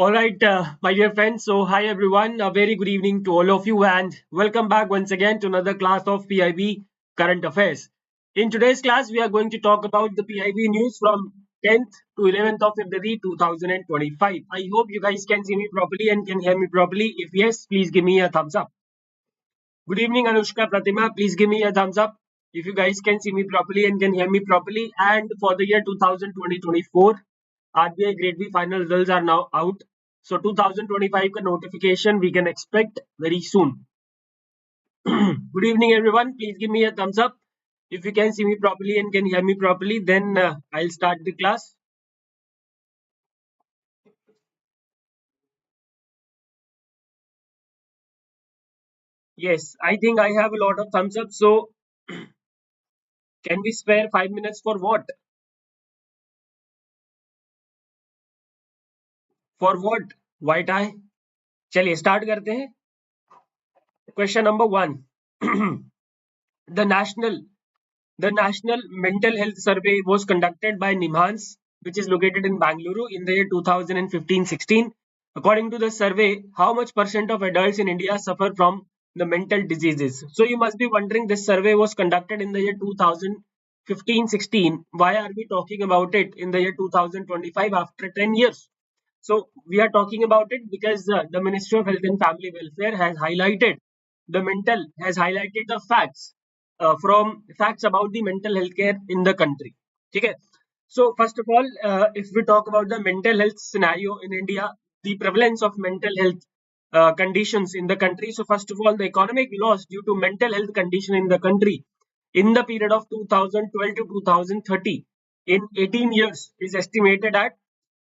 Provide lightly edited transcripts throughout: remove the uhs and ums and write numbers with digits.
All right, my dear friends. So, hi everyone. A very good evening to all of you, and welcome back once again to another class of PIB Current Affairs. In today's class, we are going to talk about the PIB news from 10th to 11th of February 2025. I hope you guys can see me properly and can hear me properly. If yes, please give me a thumbs up. Good evening, Anushka Pratima. Please give me a thumbs up if you guys can see me properly and can hear me properly. And for the year 2020-24, RBI Grade B final results are now out. So 2025 ka notification we can expect very soon. Good evening, everyone. Please give me a thumbs up if you can see me properly and can hear me properly. Then I'll start the class. Yes, I think I have a lot of thumbs up. So can we spare 5 minutes for what? For what? White eye. चलिए start करते हैं. Question number 1. the national the National Mental Health Survey was conducted by NIMHANS, which is located in Bangalore in the year 2015-16. According to the survey, how much percent of adults in India suffer from the mental diseases? So you must be wondering, this survey was conducted in the year 2015-16. Why are we talking about it in the year 2025 after 10 years? So we are talking about it because the Ministry of Health and Family Welfare has highlighted the from facts about the mental health care in the country. Okay. So first of all, if we talk about the mental health scenario in India, the prevalence of mental health conditions in the country. So first of all, the economic loss due to mental health condition in the country in the period of 2012 to 2030 in 18 years is estimated at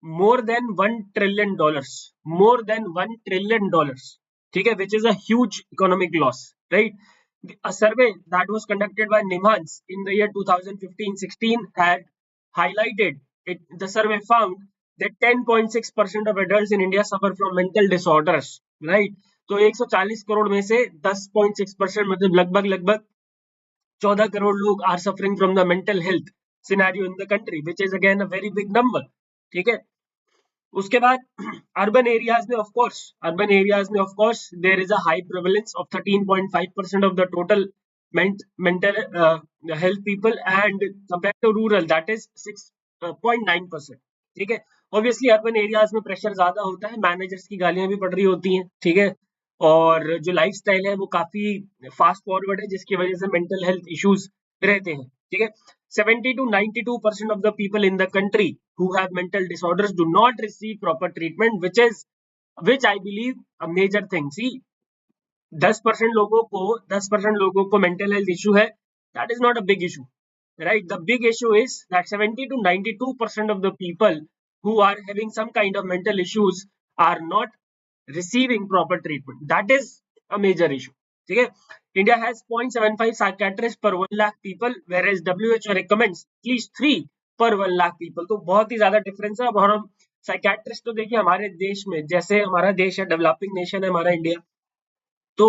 more than $1 trillion. More than $1 trillion. Okay, which is a huge economic loss, right? A survey that was conducted by NIMHANS in the year 2015-16 had highlighted it. The survey found that 10.6% of adults in India suffer from mental disorders, right? तो 140 करोड़ में से 10.6% मतलब लगभग लगभग 14 करोड़ लोग are suffering from the mental health scenario in the country, which is again a very big number. ठीक है. उसके बाद अर्बन एरियाज में of course there is a high prevalence of 13.5% of the total mental health people, and compared to rural that is 6.9%. ठीक है. Obviously urban areas में pressure ज्यादा होता है, मैनेजर्स की गालियां भी पड़ रही होती हैं. ठीक है. और जो लाइफस्टाइल है वो काफी फास्ट फॉरवर्ड है, जिसकी वजह से मेंटल हेल्थ इश्यूज रहते हैं. ठीक है. 70 to 92% of the people in the country who have mental disorders do not receive proper treatment, which I believe a major thing. See, 10% लोगों को mental health issue है, that is not a big issue, right? The big issue is that 70 to 92% of the people who are having some kind of mental issues are not receiving proper treatment. That is a major issue. ठीक है. India has 0.75 psychiatrists per 1 lakh people, whereas WHO recommends at least 3 per 1 lakh people. तो बहुत ही ज्यादा difference है. अब हम psychiatrist तो देखिए हमारे देश में, जैसे हमारा देश है डेवलपिंग नेशन है हमारा इंडिया, तो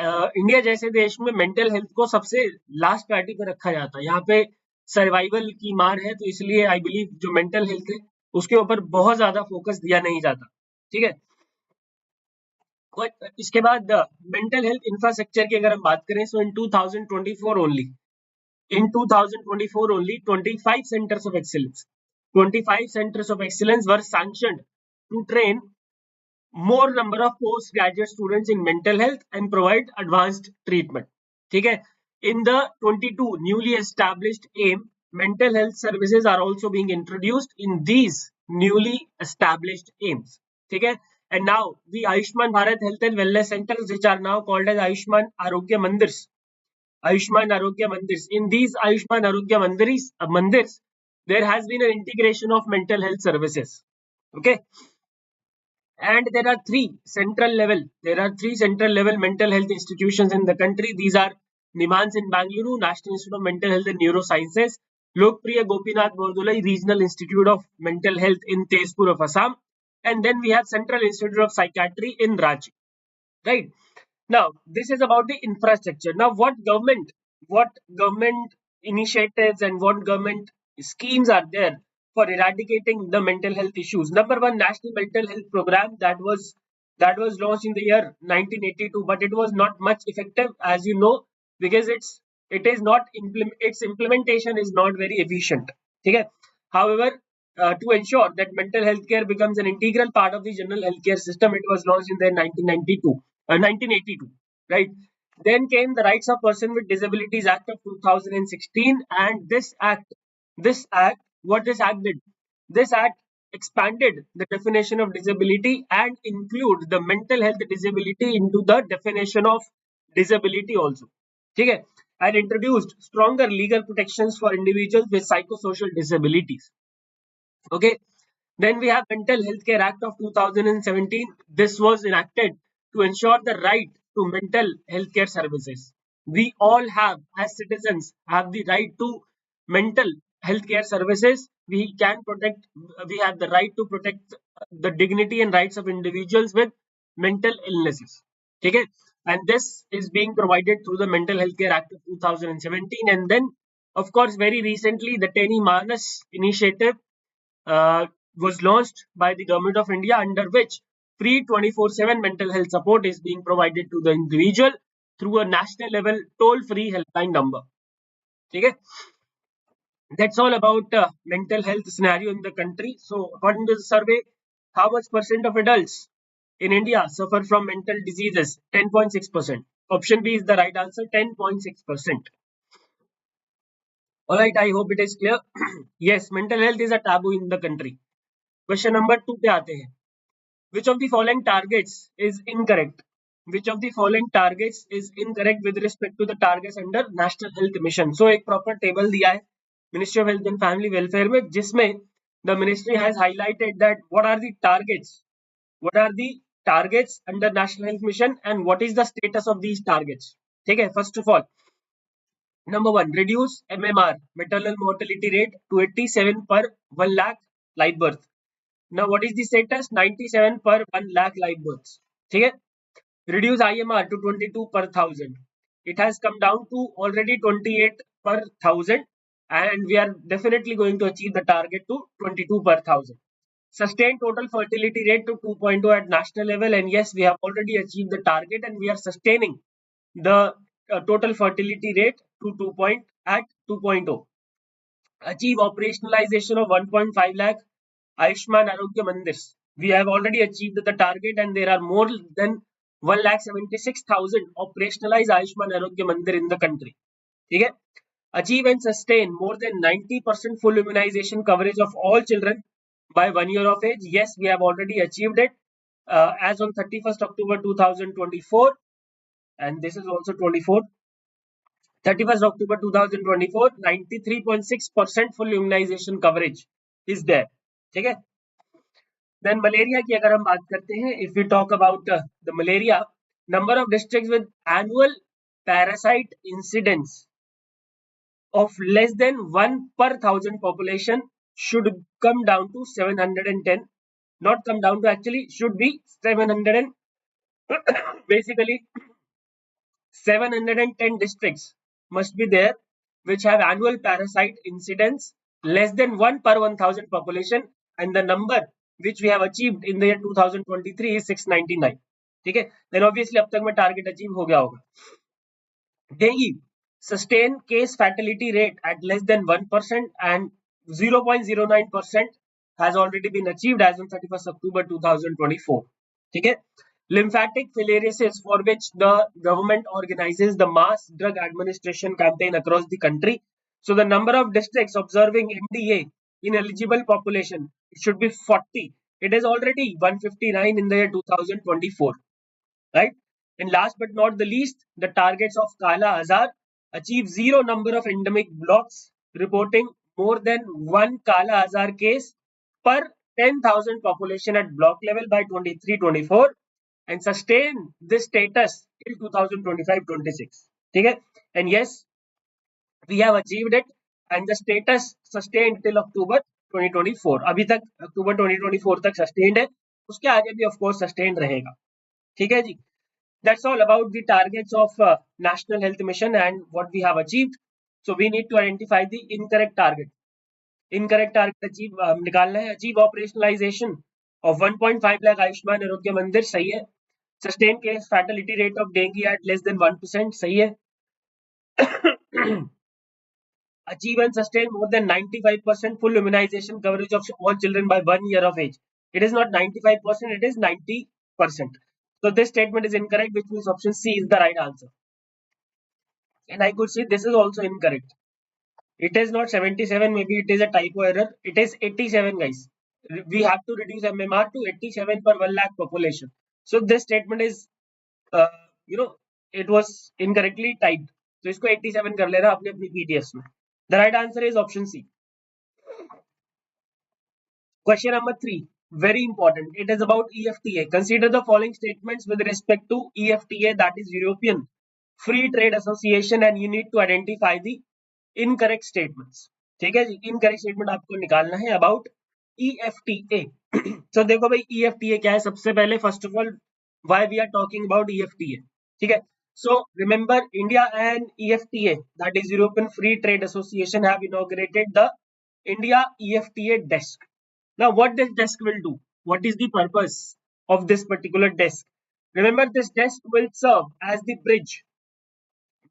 इंडिया जैसे देश में मेंटल हेल्थ को सबसे लास्ट प्रायोरिटी पर रखा जाता है. यहाँ पे सर्वाइवल की मार है, तो इसलिए आई बिलीव जो मेंटल हेल्थ है उसके ऊपर बहुत ज्यादा फोकस दिया नहीं जाता. ठीक है. इसके बाद मेंटल हेल्थ इंफ्रास्ट्रक्चर की अगर हम बात करें, सो इन 2024 only 25 centers of excellence were sanctioned to train more number of postgraduate students in mental health and provide advanced treatment. ठीक है. In the 22 newly established AIM, mental health services are also being introduced in these newly established AIMs. ठीक है. And now the Ayushman Bharat Health and Wellness Centers, which are now called as Ayushman Arogya Mandirs. In these Ayushman Arogya Mandirs, there has been an integration of mental health services. Okay. And there are three central level mental health institutions in the country. These are NIMHANS in Bangalore, National Institute of Mental Health and Neurosciences, Lokpriya Gopinath Bordolai Regional Institute of Mental Health in Tezpur of Assam, and then we have Central Institute of Psychiatry in Ranchi. Right. Now, this is about the infrastructure. Now, what government initiatives and what government schemes are there for eradicating the mental health issues. Number one, National Mental Health Program that was launched in the year 1982, but it was not much effective, as you know, because its implementation is not very efficient. Okay? However, to ensure that mental health care becomes an integral part of the general healthcare system, it was launched in the 1982, right? Then came the Rights of Person with Disabilities Act of 2016, and what this act did, this act expanded the definition of disability and include the mental health disability into the definition of disability also. Okay? And introduced stronger legal protections for individuals with psychosocial disabilities. Okay. Then we have Mental Health Care Act of 2017. This was enacted to ensure the right to mental health care services. We all have, as citizens, have the right to mental health care services. We have the right to protect the dignity and rights of individuals with mental illnesses. Okay. And this is being provided through the Mental Health Care Act of 2017. And then, of course, very recently, the Teni Manas initiative uh, was launched by the government of India, under which free 24/7 mental health support is being provided to the individual through a national level toll free helpline number. Okay? That's all about mental health scenario in the country. So, according to the survey, how much percent of adults in India suffer from mental diseases? 10.6%. Option B is the right answer, 10.6%. All right, I hope it is clear. Yes, mental health is a taboo in the country. Question number 2 पे आते हैं. Which of the following targets is incorrect? Which of the following targets is incorrect with respect to the targets under National Health Mission? So एक proper table दिया है Ministry of Health and Family Welfare में, जिसमें the ministry has highlighted that what are the targets under National Health Mission and what is the status of these targets. ठीक है, first of all, number one, reduce MMR, maternal mortality rate, to 87 per 1 lakh live birth. Now, what is the status? 97 per 1 lakh live births. Okay? Reduce IMR to 22 per 1000. It has come down to already 28 per 1000, and we are definitely going to achieve the target to 22 per 1000. Sustain total fertility rate to 2.0 at national level, and yes, we have already achieved the target, and we are sustaining the total fertility rate to 2.0. Achieve operationalization of 1.5 lakh Ayushman Arogya Mandirs. We have already achieved the target, and there are more than 1,76,000 operationalized Ayushman Arogya Mandir in the country. Okay? Achieve and sustain more than 90% full immunization coverage of all children by 1 year of age. Yes, we have already achieved it as on 31st October 2024, and this is also 24. 31st October 2024, 93.6% full immunization coverage is there. ठीक है? Then malaria की अगर हम बात करते हैं, if we talk about the malaria, number of districts with annual parasite incidence of less than 1 per 1000 population should come down to 710. Not come down to, actually should be 700 and basically 710 districts must be there which have annual parasite incidence less than 1 per 1000 population, and the number which we have achieved in the year 2023 is 699. ठीक है? Then obviously अब तक में target achieve हो गया होगा. Dengue, sustain case fatality rate at less than 1%, and 0.09% has already been achieved as on 31st October 2024. ठीक है? Lymphatic filariasis, for which the government organizes the mass drug administration campaign across the country. So the number of districts observing MDA in eligible population, it should be 40. It is already 159 in the year 2024, right? And last but not the least, the targets of Kala Azar: achieve zero number of endemic blocks reporting more than one Kala Azar case per 10,000 population at block level by 23-24, and sustain this status till 2025-26. ठीक है? And yes, we have achieved it, and the status sustained till October 2024. अभी तक October 2024 तक sustained है, उसके आगे भी of course sustained रहेगा. ठीक है जी? That's all about the targets of National Health Mission and what we have achieved. So we need to identify the incorrect target. Incorrect target achieve निकालना है. Achieve operationalisation of 1.5 lakh Ayushman Arogya Mandir, सही है. Sustain case fatality rate of dengue at less than 1%, सही है. achieve and sustain more than 95% full immunization coverage of all children by 1 year of age. It is not 95%, it is 90%. So this statement is incorrect, which means option C is the right answer. And I could see this is also incorrect. It is not 77, maybe it is a typo error. It is 87, guys. We have to reduce MMR to 87 per 1 lakh population. So this statement is, uh, you know, it was incorrectly typed. So इसको 87 कर लेना अपने अपनी PDFs में. The right answer is option C. Question number 3, very important. It is about EFTA. Consider the following statements with respect to EFTA, that is European Free Trade Association, and you need to identify the incorrect statements. ठीक है जी, incorrect statement आपको निकालना है about EFTA. So देखो भाई EFTA क्या है. सबसे पहले first of all why we are talking about EFTA. ठीक है. So remember India and EFTA, that is European Free Trade Association, have inaugurated the India EFTA desk. Now, what this desk will do? What is the purpose of this particular desk? Remember, this desk will serve as the bridge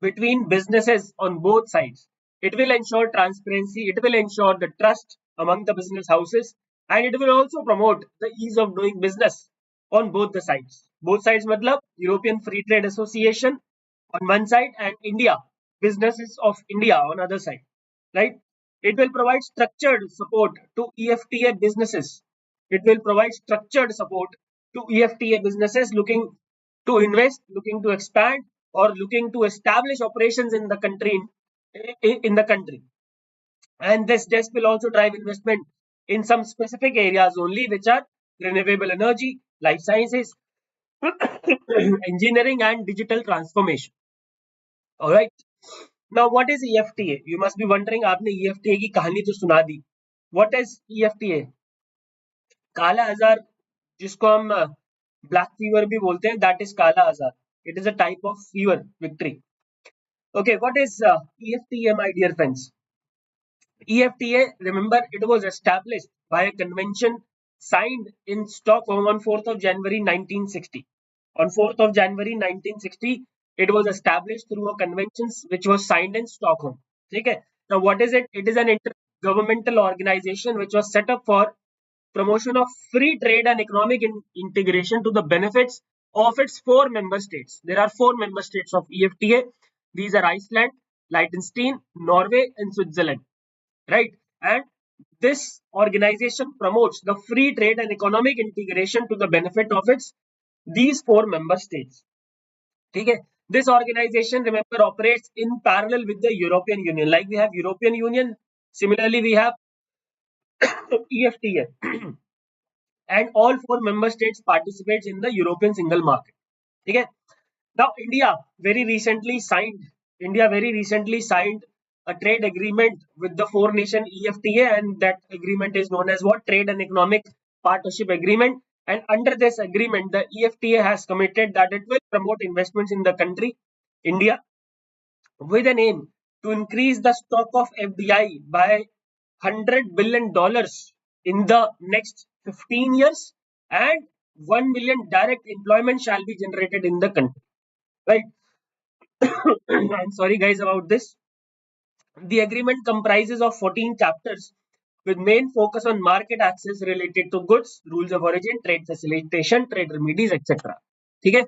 between businesses on both sides. It will ensure transparency, it will ensure the trust among the business houses, and it will also promote the ease of doing business on both the sides. Both sides matlab European Free Trade Association on one side and India, businesses of India on other side, right? It will provide structured support to EFTA businesses. It will provide structured support to EFTA businesses looking to invest, looking to expand, or looking to establish operations in the country. And this desk will also drive investment in some specific areas only, which are renewable energy, life sciences, engineering, and digital transformation. All right. Now, what is EFTA? You must be wondering, आपने EFTA की कहानी तो सुना दी. What is EFTA? काला आजार, जिसको हम black fever भी बोलते हैं, that is काला आजार. It is a type of fever, victory. Okay, what is EFTA, my dear friends? EFTA, remember, it was established by a convention signed in Stockholm on 4th of January 1960. On 4th of January 1960, it was established through a convention which was signed in Stockholm. Okay. Now, what is it? It is an intergovernmental organization which was set up for promotion of free trade and economic integration to the benefits of its 4 member states. There are 4 member states of EFTA. These are Iceland, Liechtenstein, Norway, and Switzerland. Right? And this organization promotes the free trade and economic integration to the benefit of these 4 member states. Okay? This organization, remember, operates in parallel with the European Union. Like we have European Union, similarly we have EFTA. And all 4 member states participates in the European single market. Okay? Now India very recently signed a trade agreement with the 4 nation EFTA, and that agreement is known as what? Trade and Economic Partnership Agreement. And under this agreement, the EFTA has committed that it will promote investments in the country, India, with an aim to increase the stock of FDI by $100 billion in the next 15 years, and 1 million direct employment shall be generated in the country. Right? I'm sorry, guys, about this. The agreement comprises of 14 chapters with main focus on market access related to goods, rules of origin, trade facilitation, trade remedies, etc. Okay?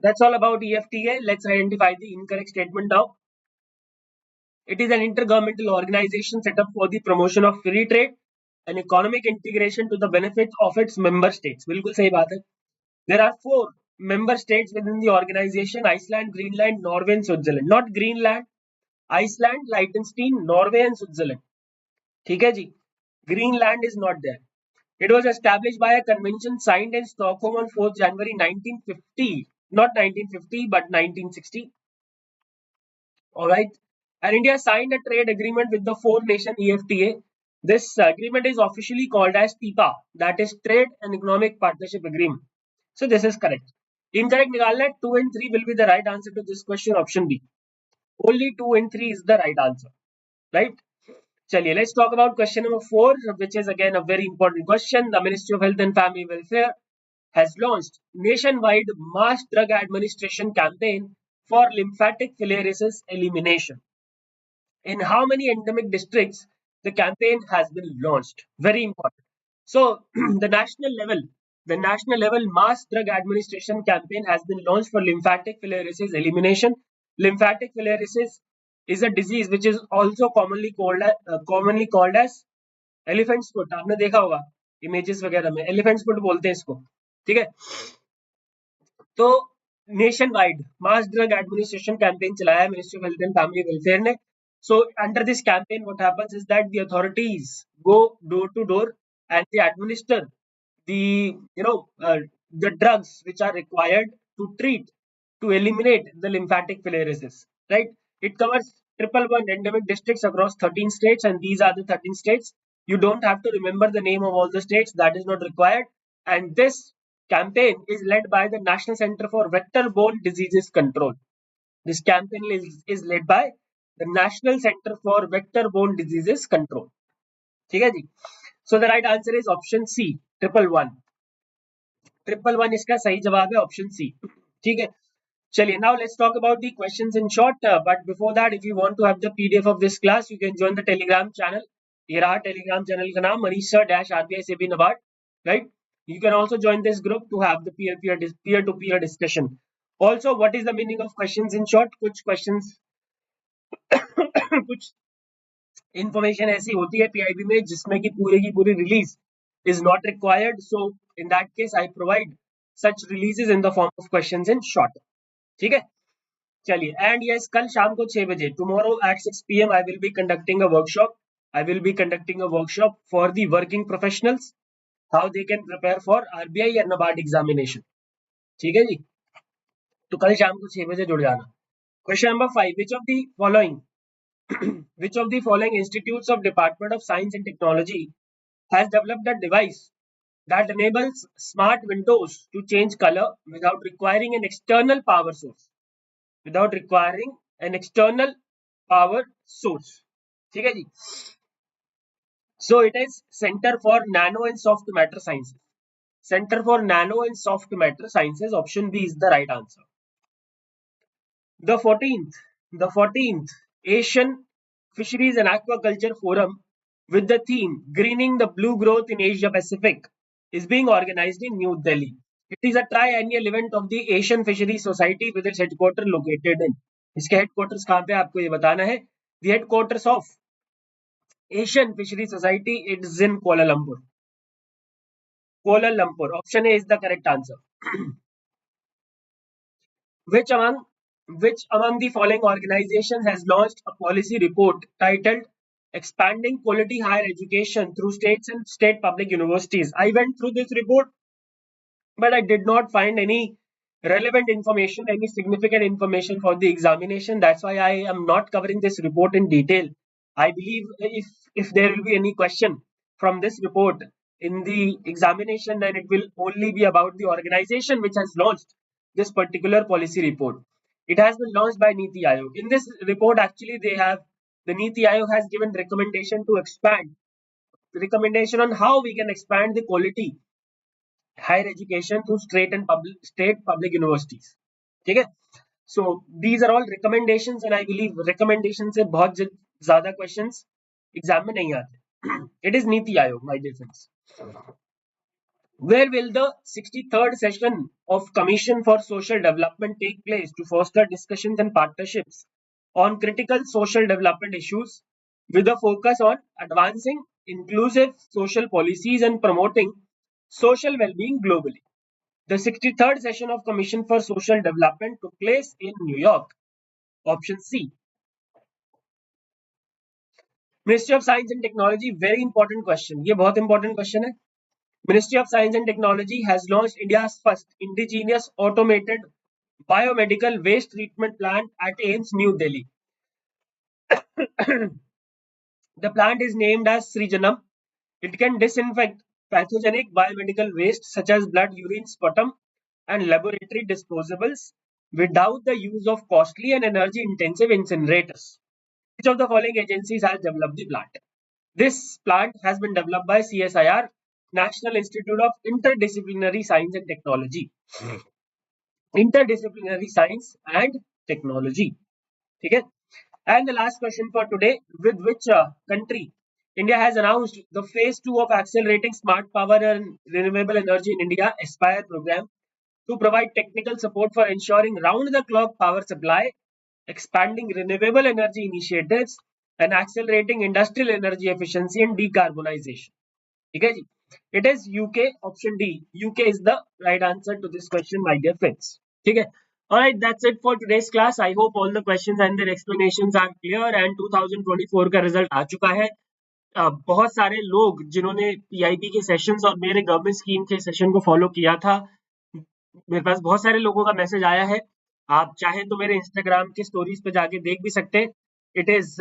That's all about EFTA. Let's identify the incorrect statement now. It is an intergovernmental organization set up for the promotion of free trade and economic integration to the benefit of its member states. बिल्कुल सही बात है. There are 4 member states within the organization: Iceland, Greenland, Norway, and Switzerland. Not Greenland, Iceland, Liechtenstein, Norway, and Switzerland. ठीक है जी. Greenland is not there. It was established by a convention signed in Stockholm on 4th January 1950. Not 1950, but 1960. All right. And India signed a trade agreement with the 4 nation EFTA. This agreement is officially called as TIPA, that is Trade and Economic Partnership Agreement. So this is correct. Incorrect nikalna, 2 and 3 will be the right answer to this question, option B. Only 2 and 3 is the right answer. Right? चलिए, let's talk about question number 4, which is again a very important question. The Ministry of Health and Family Welfare has launched nationwide mass drug administration campaign for lymphatic filariasis elimination. In how many endemic districts the campaign has been launched? Very important. So the national level mass drug administration campaign has been launched for lymphatic filariasis elimination. Lymphatic filariasis is a disease which is also commonly called as elephant's foot. आपने देखा होगा images वगैरह में elephant's foot बोलते हैं इसको. ठीक है. तो nationwide mass drug administration campaign चलाया है ministry of health and family welfare ने. So under this campaign what happens is that the authorities go door to door and they administer the the drugs which are required to treat to eliminate the lymphatic filariasis, right? It covers 111 endemic districts across 13 states, and these are the 13 states. You don't have to remember the name of all the states, that is not required. And this campaign is led by the National Center for Vector-Borne Diseases Control. This campaign is led by the National Center for Vector-Borne Diseases Control. ठीक है जी. So the right answer is option C, 111. 111 इसका सही जवाब है, option C. ठीक है. चलिए, now let's talk about the questions in short. But before that, if you want to have the PDF of this class, you can join the Telegram channel. ये रहा Telegram channel का नाम, Manish Sir RBI SEBI NABARD, right? You can also join this group to have the peer-to-peer discussion. Also, what is the meaning of questions in short? कुछ questions कुछ information ऐसी होती है PIB में जिसमें कि पूरी release is not required. So in that case, I provide such releases in the form of questions in short. ठीक है. चलिए, and yes, कल शाम को 6 बजे, tomorrow at 6 PM, I will be conducting a workshop. I will be conducting a workshop for the working professionals, how they can prepare for RBI and NABARD examination. ठीक है जी. तो कल शाम को 6 बजे जुड़ जाना. Question number 5. Which of the following institutes of Department of Science and Technology has developed a device that enables smart windows to change color without requiring an external power source? Without requiring an external power source. ठीक है जी. So it is Center for Nano and Soft Matter Sciences. Center for Nano and Soft Matter Sciences. Option B is the right answer. The 14th Asian Fisheries and Aquaculture Forum with the theme Greening the Blue Growth in Asia Pacific is being organized in New Delhi. It is a triennial event of the Asian Fisheries Society with its headquarters located in. इसके headquarters कहाँ पे आपको ये बताना है. The headquarters of Asian Fisheries Society is in Kuala Lumpur. Kuala Lumpur. Option A is the correct answer. Which among the following organizations has launched a policy report titled Expanding Quality Higher Education through States and State Public Universities? I went through this report, but I did not find any relevant information, any significant information for the examination. That's why I am not covering this report in detail. I believe if there will be any question from this report in the examination, then it will only be about the organization which has launched this particular policy report. It has been launched by Niti Aayog. In this report, actually, the Niti Aayog has given recommendation on how we can expand the quality higher education through state public universities. ठीक है. So these are all recommendations, and I believe recommendations से बहुत ज़्यादा questions exam में नहीं आते. It is Niti Aayog, my dear friends. Where will the 63rd session of Commission for Social Development take place to foster discussions and partnerships on critical social development issues with a focus on advancing inclusive social policies and promoting social well-being globally? The 63rd session of Commission for Social Development took place in New York. Option C. Ministry of Science and Technology, very important question. ये बहुत important question है. Ministry of Science and Technology has launched India's first indigenous automated biomedical waste treatment plant at AIIMS, New Delhi. The plant is named as Srijanam. It can disinfect pathogenic biomedical waste such as blood, urine, sputum, and laboratory disposables without the use of costly and energy-intensive incinerators. Which of the following agencies has developed the plant? This plant has been developed by CSIR, National Institute of Interdisciplinary Science and Technology. Interdisciplinary Science and Technology. Okay. And the last question for today, with which country India has announced the phase 2 of accelerating smart power and renewable energy in India Aspire program to provide technical support for ensuring round the clock power supply, expanding renewable energy initiatives, and accelerating industrial energy efficiency and decarbonization. Okay, ji? It is UK, option D. UK is the right answer to this question, my dear friends. Okay. Alright, that's it for today's class. I hope all the questions and their explanations are clear and 2024 का result आ चुका है. बहुत सारे लोग जिन्होंने PIB के sessions और मेरे गवर्नमेंट स्कीम के सेशन को फॉलो किया था, मेरे पास बहुत सारे लोगों का मैसेज आया है. आप चाहें तो मेरे इंस्टाग्राम के स्टोरीज पे जाके देख भी सकते हैं. It is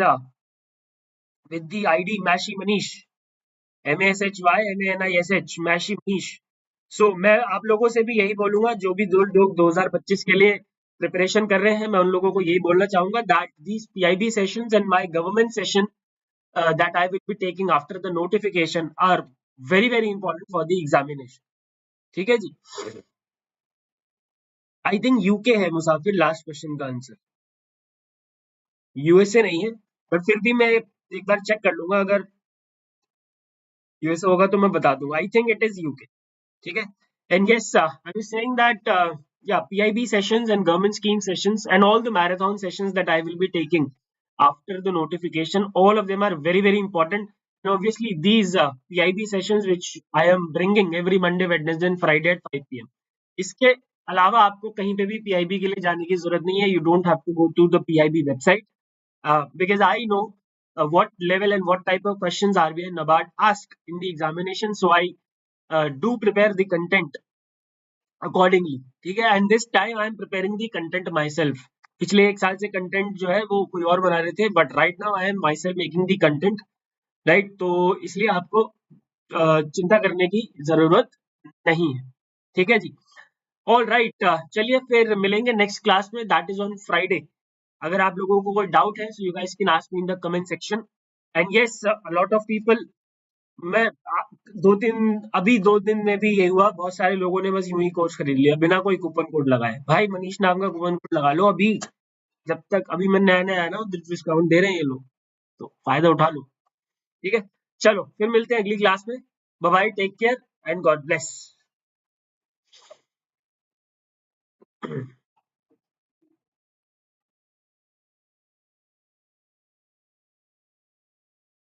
with the ID mashy Manish, MASHYMANISH, mashy Manish. So मैं आप लोगों से भी यही बोलूंगा, जो भी लोग 2025 के लिए प्रिपरेशन कर रहे हैं, मैं उन लोगों को यही बोलना चाहूंगा that these PIB sessions and my government session that I will be taking after the notification are very very important for the examination. ठीक है जी. आई थिंक यूके है मुसाफिर लास्ट क्वेश्चन का आंसर. यूएसए नहीं है, बट फिर भी मैं एक बार चेक कर लूंगा, अगर यूएसए होगा तो मैं बता दूंगा. I think it is UK. ठीक है. And yes, I was saying that yeah, PIB sessions and government scheme sessions and all the marathon sessions that I will be taking after the notification, all of them are very very important. And obviously these PIB sessions which I am bringing every Monday, Wednesday and Friday at 5 p.m. इसके अलावा आपको कहीं पे भी PIB के लिए जाने की जरूरत नहीं है. You don't have to go to the PIB website because I know what level and what type of questions RBI and NABARD ask in the examination. So I do prepare the content accordingly. ठीक है. And this time I am preparing the content myself. पिछले एक साल से content जो है वो कोई और बना रहे थे, but right now I am my self making the content. Right, तो इसलिए आपको चिंता करने की जरूरत नहीं है. ठीक है जी. ऑल राइट, चलिए फिर मिलेंगे नेक्स्ट क्लास में, दैट इज ऑन फ्राइडे. अगर आप लोगों को कोई डाउट है, so you guys can ask me in the comment section. And yes, a lot of people, मैं अभी 2 दिन में भी ये हुआ, बहुत सारे लोगों ने बस यूं ही कोर्स खरीद लिया बिना कोई कूपन कोड लगाए. भाई मनीष नाम का कूपन कोड लगा लो अभी, जब तक अभी मैं नया नया आया ना, डिस्काउंट दे रहे हैं ये लोग, तो फायदा उठा लो. ठीक है. चलो फिर मिलते हैं अगली क्लास में. Bye bye, take care and God bless.